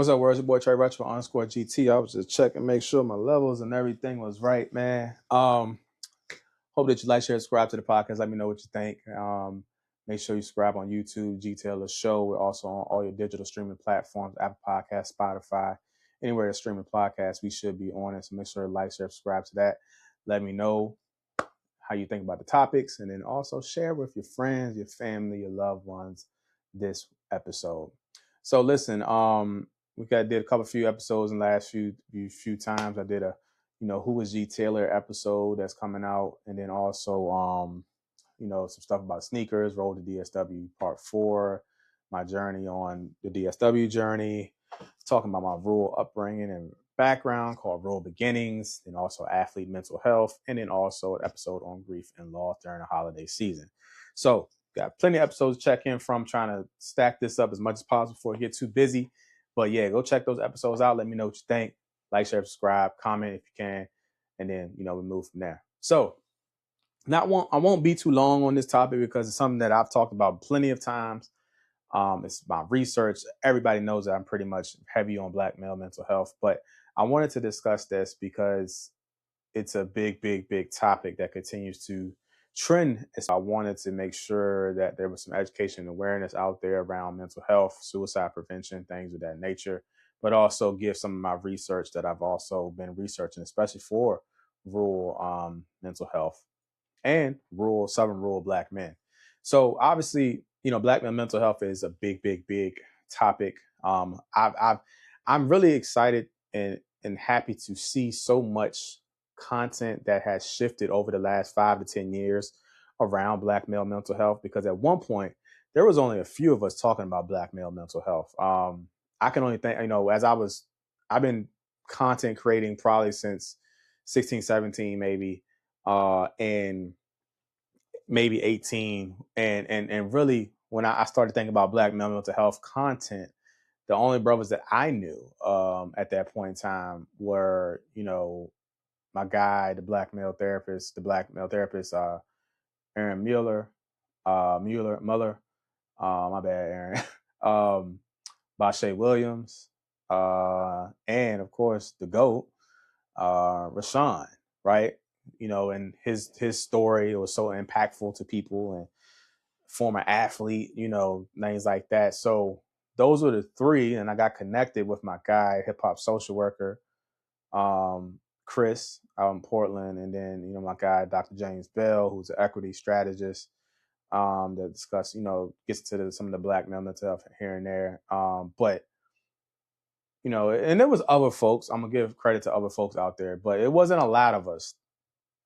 What's up, words? Your boy Trey Retro underscore GT. I was just checking, make sure my levels and everything was right, man. Hope that you like, share, subscribe to the podcast. Let me know what you think. Make sure you subscribe on YouTube, G.Taylor Show. We're also on all your digital streaming platforms, Apple Podcasts, Spotify, anywhere that's streaming podcasts, we should be on it. So make sure to like, share, subscribe to that. Let me know how you think about the topics, and then also share with your friends, your family, your loved ones this episode. So listen, did a few episodes in the last few times. I did a who was G.Taylor episode that's coming out, and then also some stuff about sneakers, Road to DSW Part 4, my journey on the DSW journey, talking about my rural upbringing and background called Rural Beginnings, and also athlete mental health, and then also an episode on grief and loss during the holiday season. So got plenty of episodes to check in from, trying to stack this up as much as possible before I get too busy. But yeah, go check those episodes out. Let me know what you think. Like, share, subscribe, comment if you can, and then we move from there. So I won't be too long on this topic because it's something that I've talked about plenty of times. It's my research. Everybody knows that I'm pretty much heavy on Black male mental health, but I wanted to discuss this because it's a big, big, big topic that continues to trend. So I wanted to make sure that there was some education and awareness out there around mental health, suicide prevention, things of that nature, but also give some of my research that I've also been researching, especially for rural mental health and southern rural Black men. So obviously, Black men mental health is a big, big, big topic. I'm really excited and happy to see so much content that has shifted over the last 5 to 10 years around Black male mental health, because at one point there was only a few of us talking about Black male mental health. I can only think, I've been content creating probably since 16, 17, maybe, and maybe 18. And really, when I started thinking about Black male mental health content, the only brothers that I knew at that point in time were, my guy, the Black male therapist, Aaron Mueller, my bad, Aaron, Bashe Williams, and of course the GOAT, Rashawn, right? And his story was so impactful to people, and former athlete, names like that. So those were the three, and I got connected with my guy, hip hop social worker, Chris, out in Portland, and then my guy, Dr. James Bell, who's an equity strategist, that discuss, gets to some of the Black male mental health here and there. But and there was other folks. I'm gonna give credit to other folks out there, but it wasn't a lot of us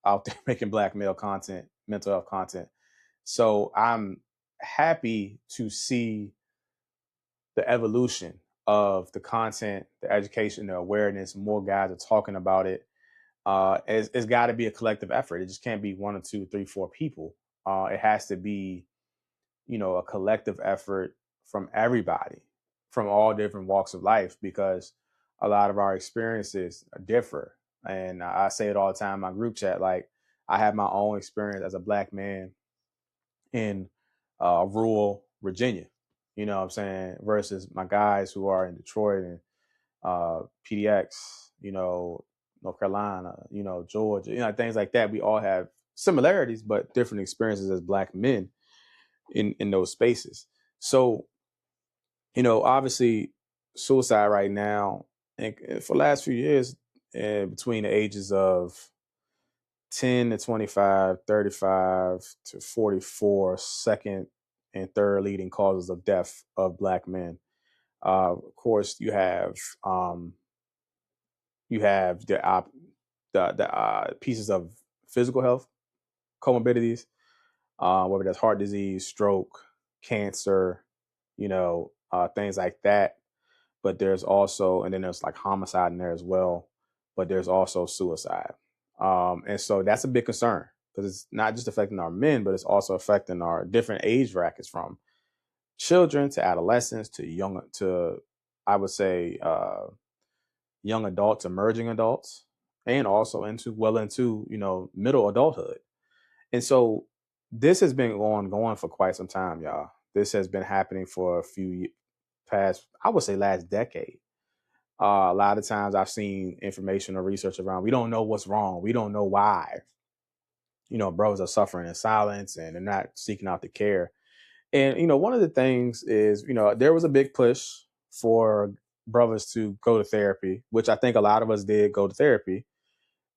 out there making Black male content, mental health content. So I'm happy to see the evolution of the content, the education, the awareness. More guys are talking about it. It's got to be a collective effort. It just can't be 1 or 2, 3, 4 people. It has to be, a collective effort from everybody, from all different walks of life, because a lot of our experiences differ. And I say it all the time in my group chat. Like, I have my own experience as a Black man in rural Virginia, what I'm saying, versus my guys who are in Detroit and PDX, North Carolina, Georgia, things like that. We all have similarities, but different experiences as Black men in those spaces. So, obviously suicide right now, and for the last few years, between the ages of 10 to 25, 35 to 44, second and third leading causes of death of Black men. Of course, you have the pieces of physical health comorbidities, whether that's heart disease, stroke, cancer, things like that. But there's also, and then there's like homicide in there as well. But there's also suicide. And so that's a big concern, because it's not just affecting our men, but it's also affecting our different age brackets, from children to adolescents to I would say, young adults, emerging adults, and also into middle adulthood. And so this has been going for quite some time, y'all. This has been happening for a few past, I would say, last decade. A lot of times I've seen information or research around, we don't know what's wrong. We don't know why, brothers are suffering in silence and they're not seeking out the care. And, one of the things is, there was a big push for brothers to go to therapy, which I think a lot of us did go to therapy.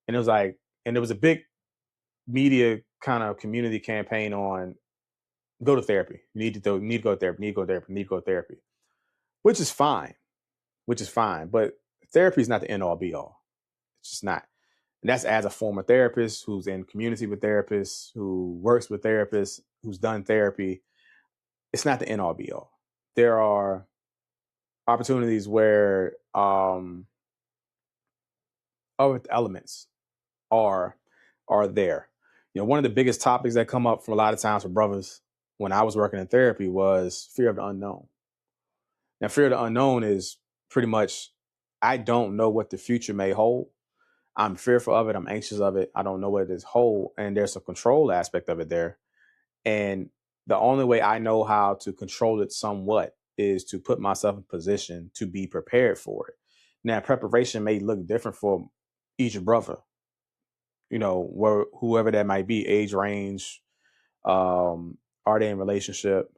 And it was like, and there was a big media kind of community campaign on go to therapy. You need to go to therapy, need to go to therapy, need to go to therapy, which is fine, But therapy is not the end all be all. It's just not. And that's as a former therapist who's in community with therapists, who works with therapists, who's done therapy. It's not the end all be all. There are opportunities where other elements are there. One of the biggest topics that come up from a lot of times for brothers when I was working in therapy was fear of the unknown. Now, fear of the unknown is pretty much, I don't know what the future may hold. I'm fearful of it. I'm anxious of it. I don't know what it is hold. And there's a control aspect of it there. And the only way I know how to control it somewhat is to put myself in position to be prepared for it. Now, preparation may look different for each brother, whoever that might be, age range, are they in relationship?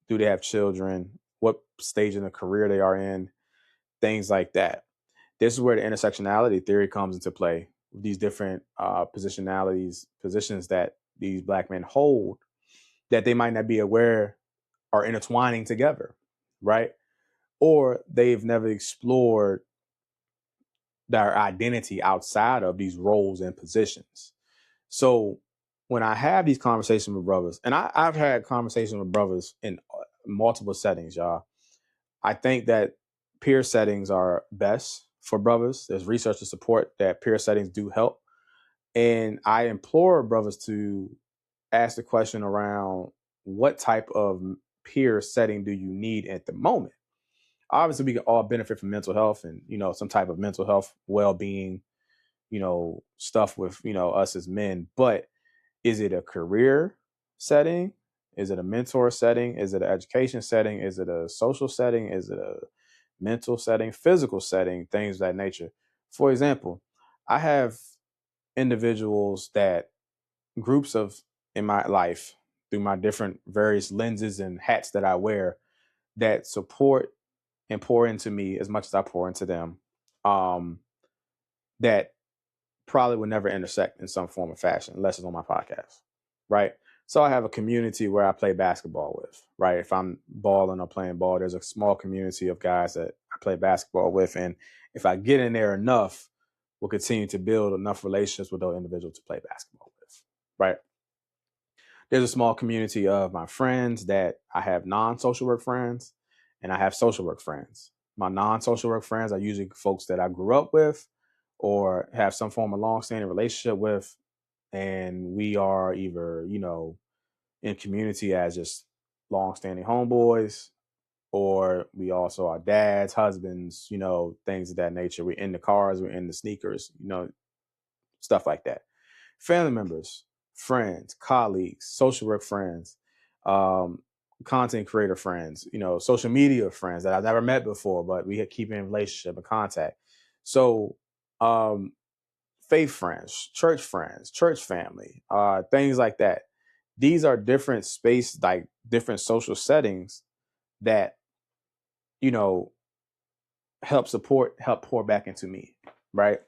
Do they have children? What stage in the career they are in? Things like that. This is where the intersectionality theory comes into play. These different positions that these black men hold that they might not be aware are intertwining together, right? Or they've never explored their identity outside of these roles and positions. So when I have these conversations with brothers, and I've had conversations with brothers in multiple settings, y'all. I think that peer settings are best for brothers. There's research to support that peer settings do help. And I implore brothers to ask the question around what type of peer setting do you need at the moment? Obviously, we can all benefit from mental health and, some type of mental health well-being, stuff with, us as men. But is it a career setting? Is it a mentor setting? Is it an education setting? Is it a social setting? Is it a mental setting, physical setting, things of that nature? For example, I have individuals groups of in my life through my different various lenses and hats that I wear that support and pour into me as much as I pour into them. That probably would never intersect in some form or fashion unless it's on my podcast, right? So I have a community where I play basketball with, right? If I'm balling or playing ball, there's a small community of guys that I play basketball with. And if I get in there enough, we'll continue to build enough relationships with those individuals to play basketball with, right? There's a small community of my friends that I have non-social work friends and I have social work friends. My non-social work friends are usually folks that I grew up with or have some form of long-standing relationship with. And we are either, in community as just long-standing homeboys, or we also are dads, husbands, things of that nature. We're in the cars, we're in the sneakers, stuff like that. Family members, friends, colleagues, social work friends, um, content creator friends, social media friends that I've never met before, but we keep in relationship and contact. So, faith friends, church family, things like that. These are different like different social settings that, you know, help pour back into me. Right.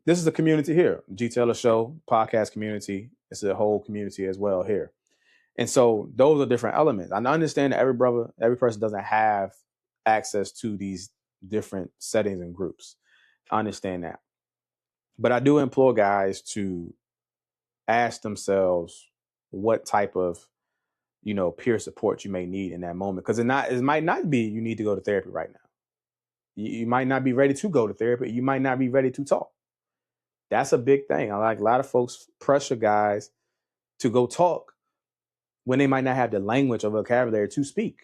This is a community here, G.Taylor show podcast community. It's a whole community as well here. And so those are different elements. I understand that every person doesn't have access to these different settings and groups. I understand that. But I do implore guys to ask themselves what type of, peer support you may need in that moment. Because it might not be you need to go to therapy right now. You might not be ready to go to therapy. You might not be ready to talk. That's a big thing. I like a lot of folks pressure guys to go talk when they might not have the language or vocabulary to speak.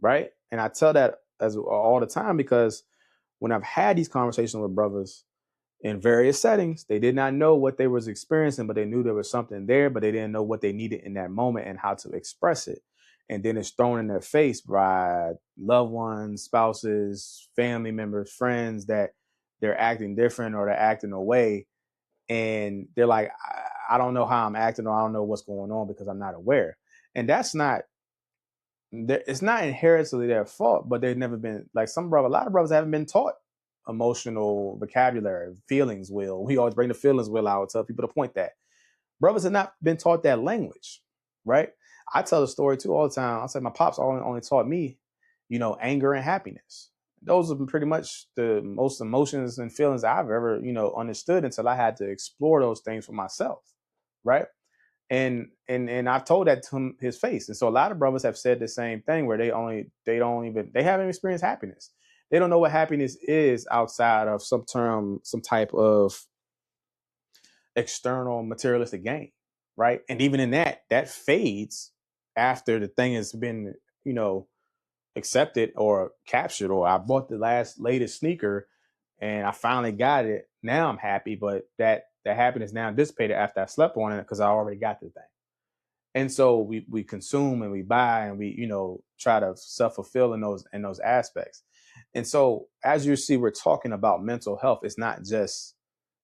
Right. And I tell that as all the time because when I've had these conversations with brothers in various settings, they did not know what they was experiencing, but they knew there was something there, but they didn't know what they needed in that moment and how to express it. and then it's thrown in their face by loved ones, spouses, family members, friends that they're acting different or they're acting away, and they're like, I don't know how I'm acting, or I don't know what's going on because I'm not aware. And that's not, it's not inherently their fault, but they've never been, like, a lot of brothers haven't been taught emotional vocabulary, feelings will. We always bring the feelings will out, tell people to point that. Brothers have not been taught that language, right? I tell the story too all the time. I say my pops only taught me, anger and happiness. Those are pretty much the most emotions and feelings I've ever, understood until I had to explore those things for myself, right? And I've told that to him, his face. And so a lot of brothers have said the same thing, where they haven't experienced happiness. They don't know what happiness is outside of some type of external materialistic gain, right? And even in that fades after the thing has been, accepted or captured, or I bought the latest sneaker and I finally got it. Now I'm happy, but that happiness now dissipated after I slept on it because I already got the thing. And so we consume and we buy and we, try to self-fulfill in those aspects. And so as you see, we're talking about mental health. It's not just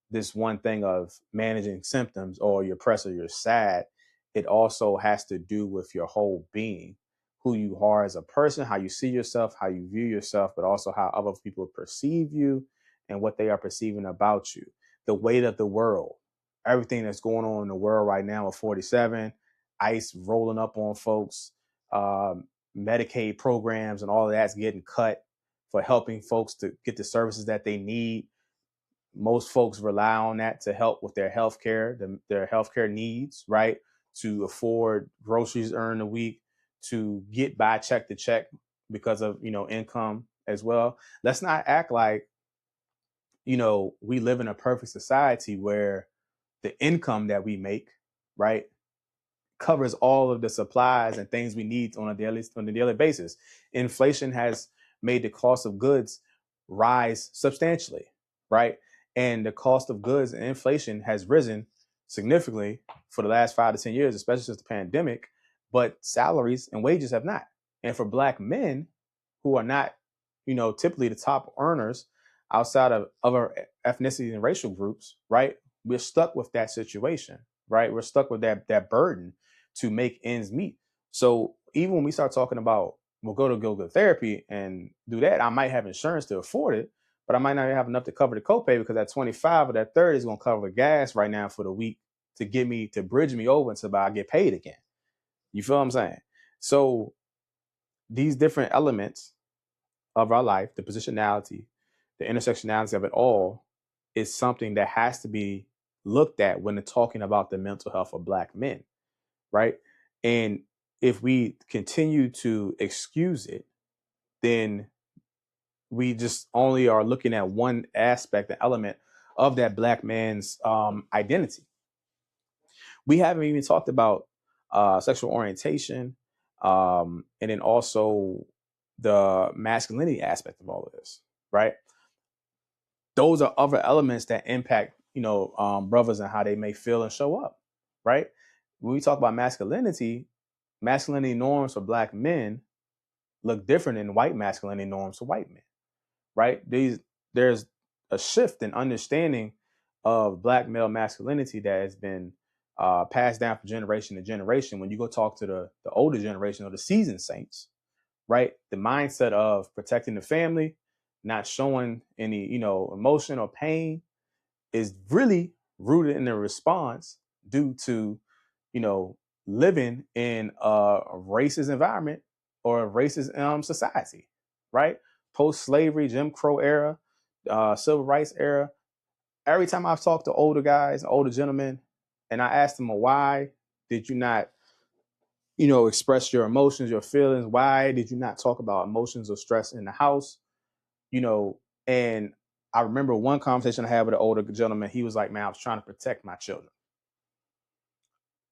this one thing of managing symptoms or you're pressed or you're sad. It also has to do with your whole being, who you are as a person, how you see yourself, how you view yourself, but also how other people perceive you and what they are perceiving about you. The weight of the world, everything that's going on in the world right now with 47, ICE rolling up on folks, Medicaid programs and all of that's getting cut for helping folks to get the services that they need. Most folks rely on that to help with their healthcare, their healthcare needs, right? To afford groceries earned a week, to get by check to check because of, income as well. Let's not act like, we live in a perfect society where the income that we make, right, covers all of the supplies and things we need on a daily basis. Inflation has made the cost of goods rise substantially, right? And the cost of goods and inflation has risen significantly for the last 5 to 10 years, especially since the pandemic, but salaries and wages have not. And for Black men who are not, typically the top earners outside of other ethnicities and racial groups, right? We're stuck with that situation, right? We're stuck with that burden to make ends meet. So even when we start talking about, we'll go to therapy and do that, I might have insurance to afford it, but I might not have enough to cover the copay because that 25 or that 30 is going to cover gas right now for the week to bridge me over until I get paid again. You feel what I'm saying? So these different elements of our life, the positionality, the intersectionality of it all, is something that has to be looked at when talking about the mental health of Black men, right? And if we continue to excuse it, then we just only are looking at one aspect, the element of that Black man's identity. We haven't even talked about sexual orientation, and then also the masculinity aspect of all of this, right? Those are other elements that impact, brothers and how they may feel and show up, right? When we talk about masculinity norms for Black men look different than white masculinity norms for white men, right? There's a shift in understanding of Black male masculinity that has been passed down from generation to generation. When you go talk to the older generation or the seasoned saints, right? The mindset of protecting the family, not showing any, emotion or pain, is really rooted in the response due to, living in a racist environment or a racist society, right? Post-slavery, Jim Crow era, civil rights era. Every time I've talked to older guys, older gentlemen, and I asked them, why did you not, express your emotions, your feelings? Why did you not talk about emotions or stress in the house? And I remember one conversation I had with an older gentleman. He was like, man, I was trying to protect my children.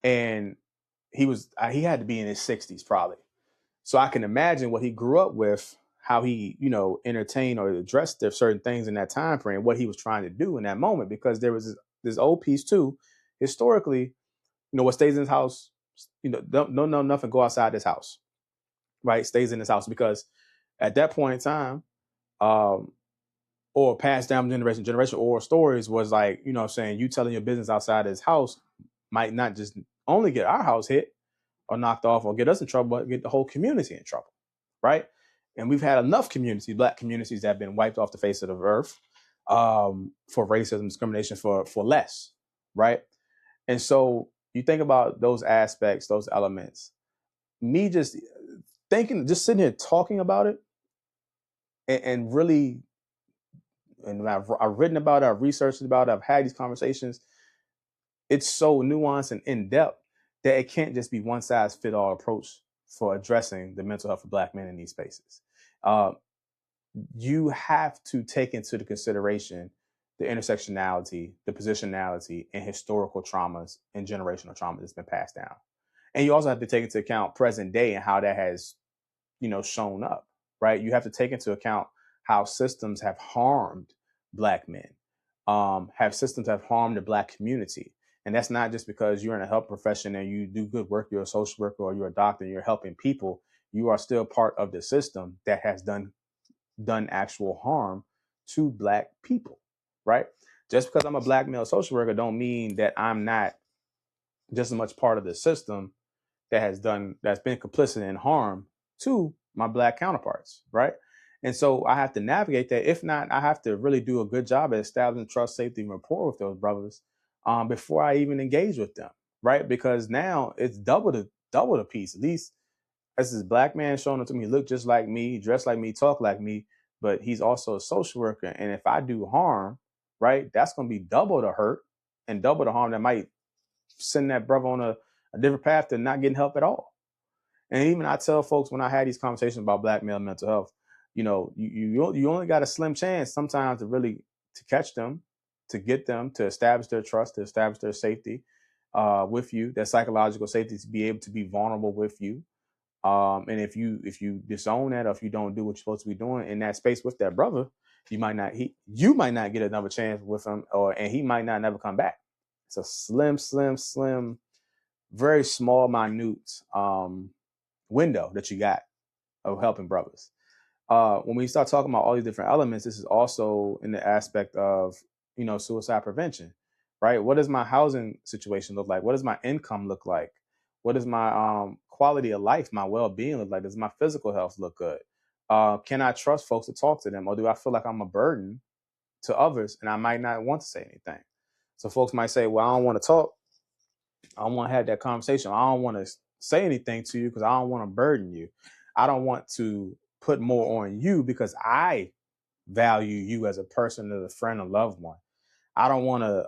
And he had to be in his 60s probably. So I can imagine what he grew up with, how he, entertained or addressed certain things in that time frame, what he was trying to do in that moment, because there was this old piece too. Historically, what stays in his house, don't know nothing, go outside this house. right, stays in his house, because at that point in time, um, or passed down generation to generation, or stories was like, you know what I'm saying, you telling your business outside his house might not just only get our house hit or knocked off or get us in trouble, but get the whole community in trouble, right? And we've had enough communities, black communities, that have been wiped off the face of the earth for racism, discrimination, for less, right? And so you think about those aspects, those elements. Me just thinking, just sitting here talking about it, and really, and I've written about it, I've researched about it, I've had these conversations. It's so nuanced and in depth that it can't just be one size fit all approach for addressing the mental health of black men in these spaces. Uh, you have to take into the consideration the intersectionality, the positionality, and historical traumas and generational trauma that's been passed down. And you also have to take into account present day and how that has, shown up, right? You have to take into account how systems have harmed black men, have systems have harmed the black community. And that's not just because you're in a health profession and you do good work, you're a social worker or you're a doctor and you're helping people. You are still part of the system that has done actual harm to black people, right? Just because I'm a black male social worker don't mean that I'm not just as much part of the system that's been complicit in harm to my black counterparts, right? And so I have to navigate that. If not, I have to really do a good job at establishing trust, safety, and rapport with those brothers before I even engage with them, right? Because now it's double the piece. At least as this black man showing up to me, look just like me, dress like me, talk like me, but he's also a social worker. And if I do harm, right, that's going to be double the hurt and double the harm that might send that brother on a different path to not getting help at all. And even I tell folks when I had these conversations about black male mental health, you only got a slim chance sometimes to catch them, to get them to establish their trust, to establish their safety with you, their psychological safety, to be able to be vulnerable with you. And if you disown that, or if you don't do what you're supposed to be doing in that space with that brother, you might not get another chance with him, and he might not never come back. It's a slim, very small, minute window that you got of helping brothers. When we start talking about all these different elements, this is also in the aspect of, suicide prevention, right? What does my housing situation look like? What does my income look like? What does my quality of life, my well-being look like? Does my physical health look good? Can I trust folks to talk to them? Or do I feel like I'm a burden to others and I might not want to say anything? So folks might say, well, I don't want to talk. I don't want to have that conversation. I don't want to say anything to you because I don't want to burden you. I don't want to put more on you because I value you as a person, as a friend, a loved one. I don't want to,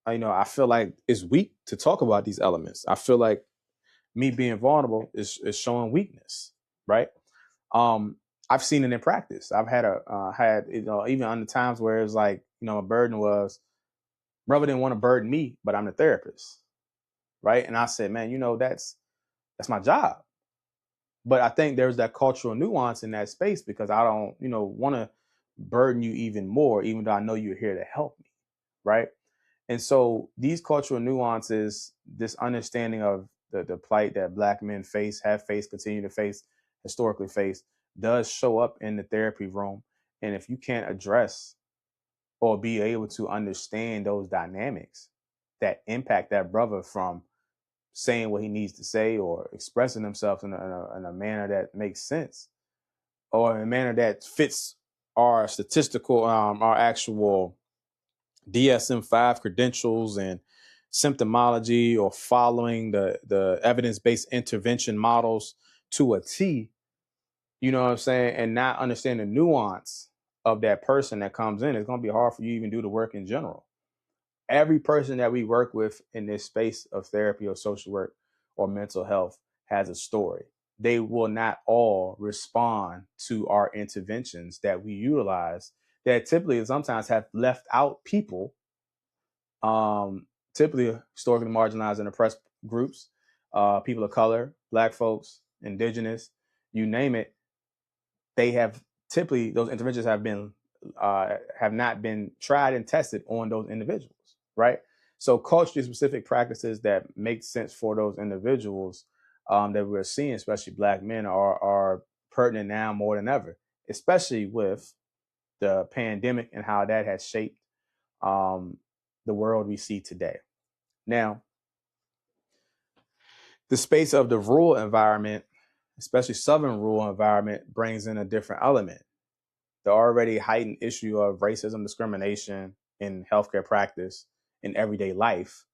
I feel like it's weak to talk about these elements. I feel like me being vulnerable is showing weakness, right? I've seen it in practice. I've had even under times where it's like, a burden was, brother didn't want to burden me, but I'm the therapist, right? And I said, man, that's my job. But I think there's that cultural nuance in that space because I don't, want to burden you even more, even though I know you're here to help me, right? And so these cultural nuances, this understanding of the plight that black men have faced, continue to face, historically face, does show up in the therapy room. And if you can't address or be able to understand those dynamics that impact that brother from saying what he needs to say or expressing himself in a manner that makes sense or in a manner that fits our statistical, our actual DSM-5 credentials and symptomology, or following the evidence-based intervention models to a T, you know what I'm saying, and not understand the nuance of that person that comes in, it's going to be hard for you to even do the work in general. Every person that we work with in this space of therapy or social work or mental health has a story. They will not all respond to our interventions that we utilize that typically sometimes have left out people, typically historically marginalized and oppressed groups, people of color, black folks, indigenous, you name it. They have typically, those interventions have not been tried and tested on those individuals, right? So culturally specific practices that make sense for those individuals that we're seeing, especially Black men, are pertinent now more than ever, especially with the pandemic and how that has shaped um, the world we see today. Now, the space of the rural environment, especially Southern rural environment, brings in a different element. The already heightened issue of racism, discrimination in healthcare practice in everyday life.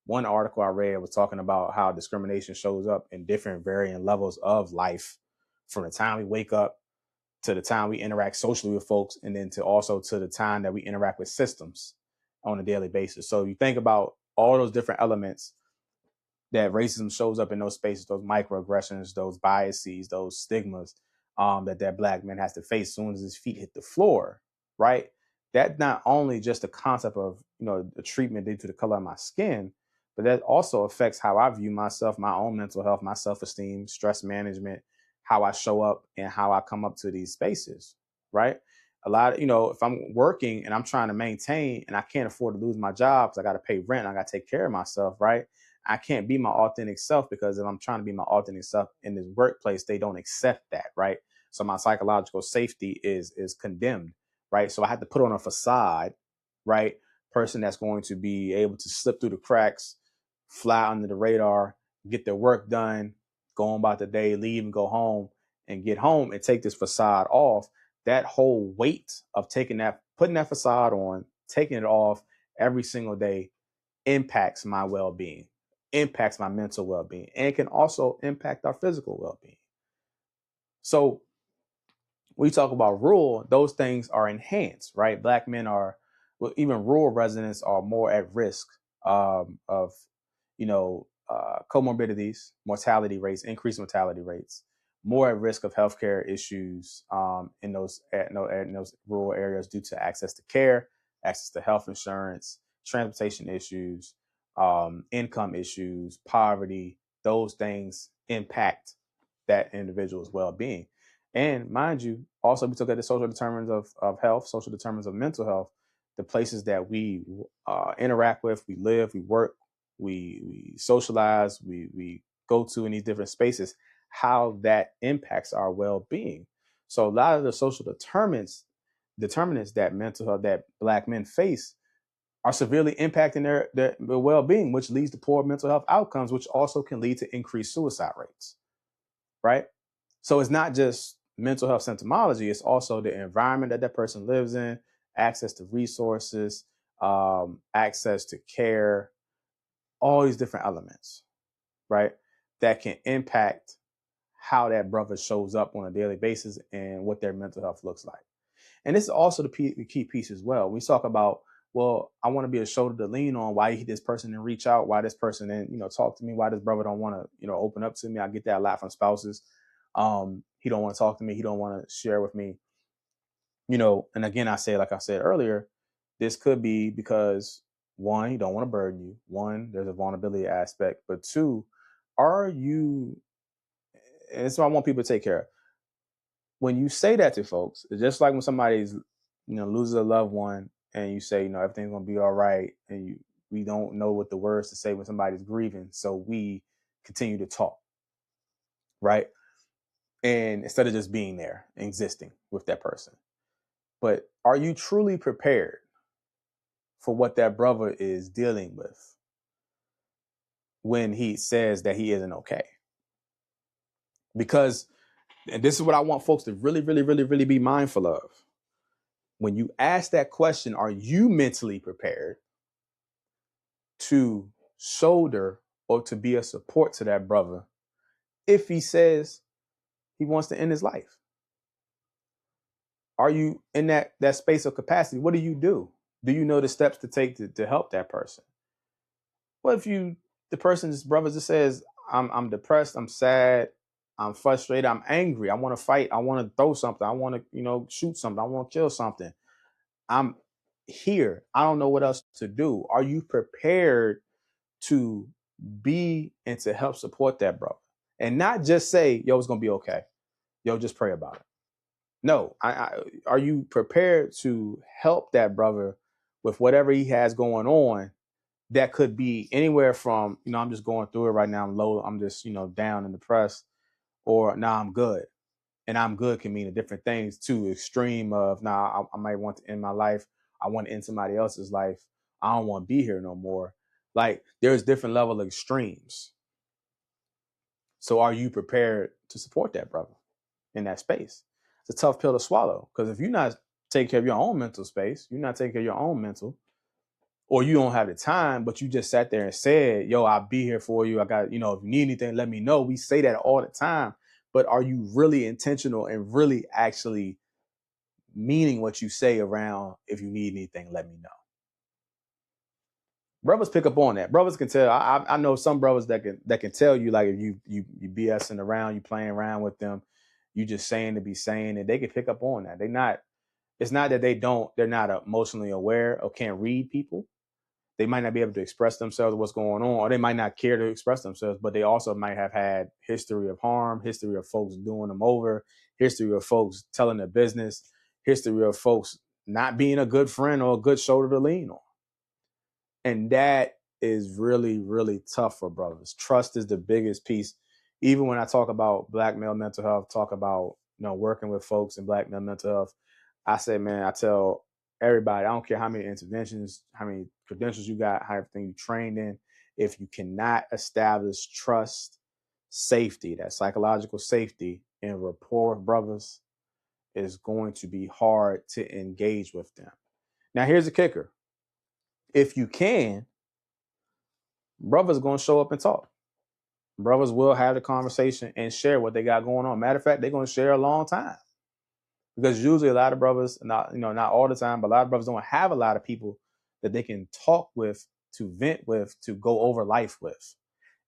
One article I read was talking about how discrimination shows up in different varying levels of life, from the time we wake up to the time we interact socially with folks, and then to also to the time that we interact with systems on a daily basis. So you think about all those different elements that racism shows up in those spaces, those microaggressions, those biases, those stigmas that Black man has to face as soon as his feet hit the floor, right? That not only just the concept of, the treatment due to the color of my skin, but that also affects how I view myself, my own mental health, my self-esteem, stress management, how I show up and how I come up to these spaces, right? A lot of, if I'm working and I'm trying to maintain and I can't afford to lose my job because I got to pay rent, I got to take care of myself, right? I can't be my authentic self, because if I'm trying to be my authentic self in this workplace, they don't accept that, right? So my psychological safety is condemned, right? So I have to put on a facade, right? Person that's going to be able to slip through the cracks, fly under the radar, get their work done, go on about the day, leave and go home, and get home and take this facade off. That whole weight of putting that facade on, taking it off every single day impacts my well-being, impacts my mental well-being, and can also impact our physical well-being. So when we talk about rural, those things are enhanced, right? Black men even rural residents are more at risk of, comorbidities, mortality rates, increased mortality rates, more at risk of healthcare issues in those rural areas due to access to care, access to health insurance, transportation issues, income issues, poverty. Those things impact that individual's well-being. And mind you, also we look at the social determinants of health, social determinants of mental health, the places that we interact with, we live, we work, we socialize, we go to in these different spaces, how that impacts our well-being. So a lot of the social determinants that mental health that Black men face are severely impacting their well-being, which leads to poor mental health outcomes, which also can lead to increased suicide rates, right? So it's not just mental health symptomology, it's also the environment that person lives in, access to resources, access to care, all these different elements, right? That can impact how that brother shows up on a daily basis and what their mental health looks like. And this is also the key piece as well. We talk about, well, I want to be a shoulder to lean on. Why this person didn't reach out? Why this person didn't, talk to me? Why this brother don't want to, open up to me? I get that a lot from spouses. He don't want to talk to me. He don't want to share with me. And again, like I said earlier, this could be because, one, he don't want to burden you. One, there's a vulnerability aspect. But two, are you, and that's what I want people to take care of. When you say that to folks, it's just like when somebody's, loses a loved one and you say, everything's going to be all right. And we don't know what the words to say when somebody's grieving. So we continue to talk, right? And instead of just being there, existing with that person. But are you truly prepared for what that brother is dealing with when he says that he isn't okay? Because, and this is what I want folks to really, really, really, really be mindful of. When you ask that question, are you mentally prepared to shoulder or to be a support to that brother if he says he wants to end his life? Are you in that space of capacity? What do you do? Do you know the steps to take to help that person? What if the person's brother just says, I'm depressed, I'm sad, I'm frustrated, I'm angry, I want to fight, I want to throw something, I want to, shoot something, I want to kill something. I'm here. I don't know what else to do. Are you prepared to be and to help support that brother? And not just say, yo, it's going to be okay. Yo, just pray about it. No, are you prepared to help that brother with whatever he has going on that could be anywhere from, I'm just going through it right now. I'm low. I'm just, down and depressed, or nah, I'm good. And I'm good can mean different things too. Extreme of, nah, I might want to end my life. I want to end somebody else's life. I don't want to be here no more. Like, there's different level of extremes. So are you prepared to support that brother in that space? It's a tough pill to swallow, because if you're not taking care of your own mental space, you're not taking care of your own mental, or you don't have the time, but you just sat there and said, yo, I'll be here for you. I got, if you need anything, let me know. We say that all the time, but are you really intentional and really actually meaning what you say around, if you need anything, let me know? Brothers pick up on that. Brothers can tell. I know some brothers that can tell you, like, if you BSing around, you playing around with them, you just saying to be saying, and they can pick up on that. It's not that they're not emotionally aware or can't read people. They might not be able to express themselves, what's going on, or they might not care to express themselves, but they also might have had history of harm, history of folks doing them over, history of folks telling their business, history of folks not being a good friend or a good shoulder to lean on. And that is really, really tough for brothers. Trust is the biggest piece. Even when I talk about Black male mental health, talk about, working with folks in Black male mental health, I say, man, I tell everybody, I don't care how many interventions, how many credentials you got, how everything you trained in, if you cannot establish trust, safety, that psychological safety and rapport with brothers, is going to be hard to engage with them. Now, here's the kicker. If you can, brothers are going to show up and talk. Brothers will have the conversation and share what they got going on. Matter of fact, they're going to share a long time, because usually a lot of brothers, not all the time, but a lot of brothers don't have a lot of people that they can talk with, to vent with, to go over life with.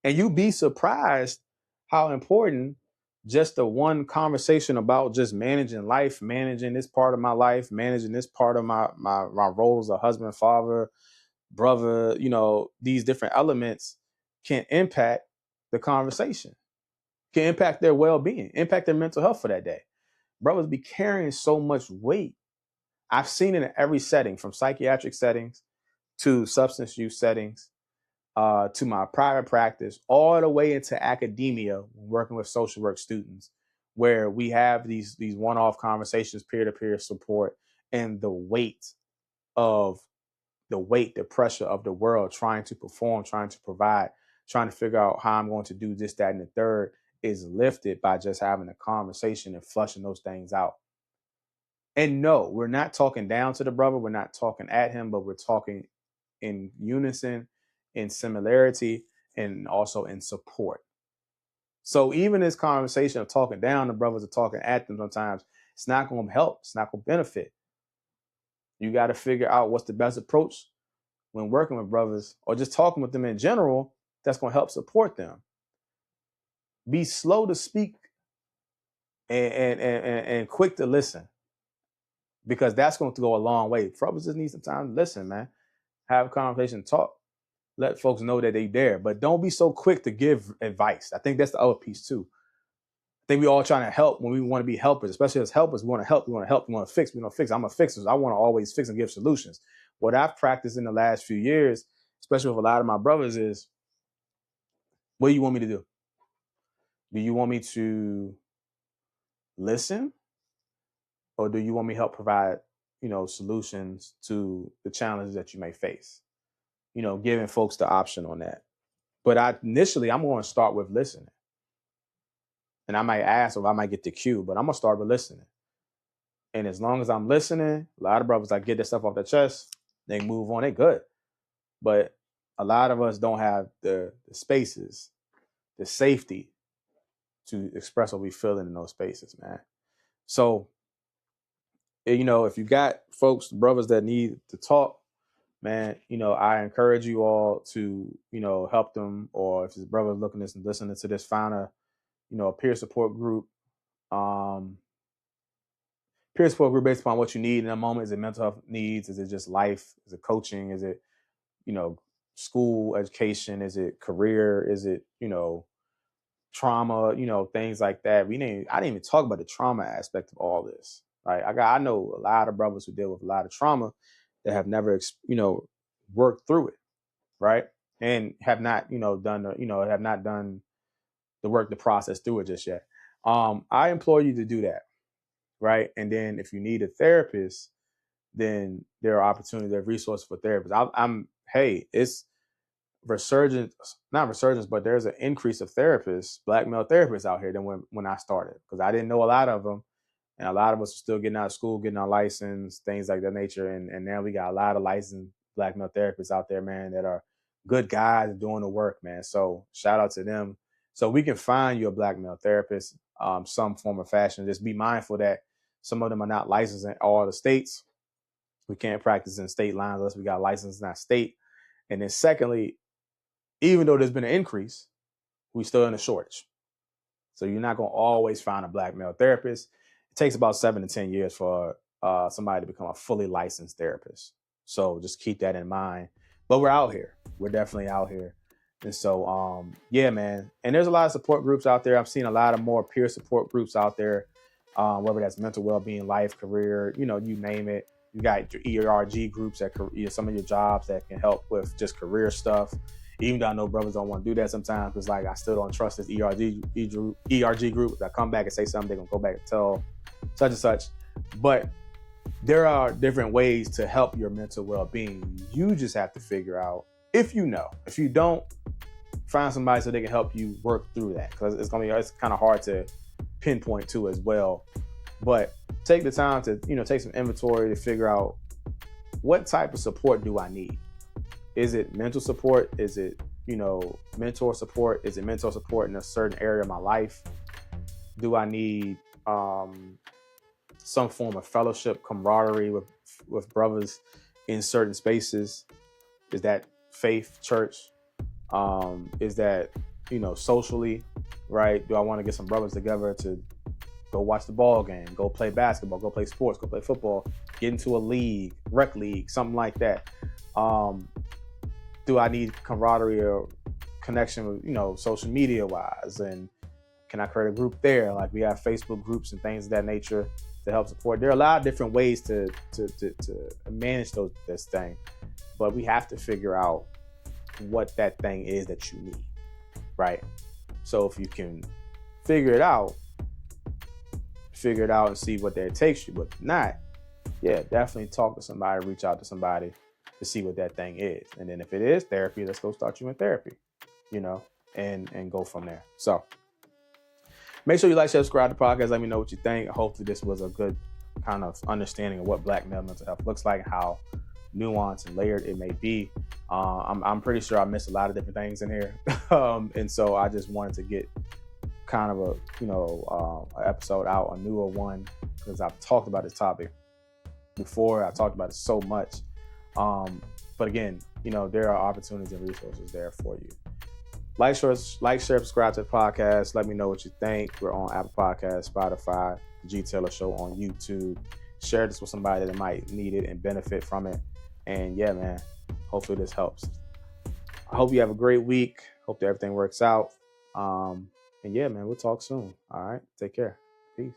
And you'd be surprised how important just the one conversation about just managing life, managing this part of my life, managing this part of my role as a husband, father, brother, these different elements can impact the conversation, can impact their well-being, impact their mental health for that day. Brothers be carrying so much weight. I've seen it in every setting, from psychiatric settings to substance use settings, to my private practice, all the way into academia, working with social work students, where we have these one-off conversations, peer-to-peer support, and the pressure of the world, trying to perform, trying to provide, trying to figure out how I'm going to do this, that, and the third, is lifted by just having a conversation and flushing those things out. And no, we're not talking down to the brother. We're not talking at him, but we're talking in unison, in similarity, and also in support. So even this conversation of talking down, the brothers are talking at them sometimes, it's not going to help. It's not going to benefit. You got to figure out what's the best approach when working with brothers, or just talking with them in general, that's going to help support them. Be slow to speak and quick to listen, because that's going to go a long way. Brothers just need some time to listen, man. Have a conversation, talk. Let folks know that they there, but don't be so quick to give advice. I think that's the other piece too. I think we all trying to help when we want to be helpers, especially as helpers. We want to help. We want to help. We want to fix. We want to fix. I'm a fixer. So I want to always fix and give solutions. What I've practiced in the last few years, especially with a lot of my brothers, is, what do you want me to do? Do you want me to listen, or do you want me to help provide, solutions to the challenges that you may face? Giving folks the option on that. But I'm going to start with listening. And I might ask, or I might get the cue, but I'm going to start with listening. And as long as I'm listening, a lot of brothers, I get that stuff off their chest, they move on, they good. But a lot of us don't have the spaces, the safety to express what we feel in those spaces, man. So, if you got folks, brothers that need to talk, man, I encourage you all to, help them. Or if this brother looking at this and listening to this, find a peer support group. Peer support group based upon what you need in a moment. Is it mental health needs? Is it just life? Is it coaching? Is it, school education? Is it career? Is it, trauma? Things like that. I didn't even talk about the trauma aspect of all this. Right? I know a lot of brothers who deal with a lot of trauma that have never, worked through it. right? And have not, done the work, the process through it just yet. I implore you to do that, right? And then if you need a therapist, then there are opportunities, there are resources for therapists. It's resurgence, not resurgence, but there's an increase of therapists, black male therapists out here than when I started, because I didn't know a lot of them. And a lot of us are still getting out of school, getting our license, things like that nature. And now we got a lot of licensed black male therapists out there, man, that are good guys doing the work, man. So shout out to them. So we can find you a black male therapist, some form of fashion. Just be mindful that some of them are not licensed in all the states. We can't practice in state lines unless we got license in that state. And then secondly, even though there's been an increase, we're still in a shortage. So you're not going to always find a black male therapist. It takes about 7 to 10 years for somebody to become a fully licensed therapist. So just keep that in mind. But we're out here. We're definitely out here. And so, yeah, man. And there's a lot of support groups out there. I've seen a lot of more peer support groups out there, whether that's mental well-being, life, career, you name it. You got your ERG groups at some of your jobs that can help with just career stuff. Even though I know brothers don't want to do that sometimes, because like I still don't trust this ERG group. If I come back and say something, they're gonna go back and tell such and such. But there are different ways to help your mental well-being. You just have to figure out if you know. If you don't, find somebody so they can help you work through that, because it's kind of hard to pinpoint to as well. But take the time to take some inventory to figure out what type of support do I need. Is it mental support? Is it, mentor support? Is it mentor support in a certain area of my life? Do I need some form of fellowship, camaraderie with brothers in certain spaces? Is that faith, church? Is that, socially, right? Do I want to get some brothers together to go watch the ball game, go play basketball, go play sports, go play football, get into a league, rec league, something like that? Do I need camaraderie or connection with, social media wise? And can I create a group there? Like we have Facebook groups and things of that nature to help support. There are a lot of different ways to manage this thing, but we have to figure out what that thing is that you need, right? So if you can figure it out and see what that takes you. But if not, yeah, definitely talk to somebody, reach out to somebody to see what that thing is. And then if it is therapy, let's go start you in therapy, and go from there. So make sure you like, share, subscribe to the podcast. Let me know what you think. Hopefully this was a good kind of understanding of what black male mental health looks like, how nuanced and layered it may be. I'm pretty sure I missed a lot of different things in here. And so I just wanted to get kind of an episode out, a newer one, because I've talked about this topic before. I talked about it so much. But again, there are opportunities and resources there for you. Like, share, subscribe to the podcast. Let me know what you think. We're on Apple Podcasts, Spotify, the G.Taylor Show on YouTube. Share this with somebody that might need it and benefit from it. And yeah, man, hopefully this helps. I hope you have a great week. Hope that everything works out. And yeah, man, we'll talk soon. All right. Take care. Peace.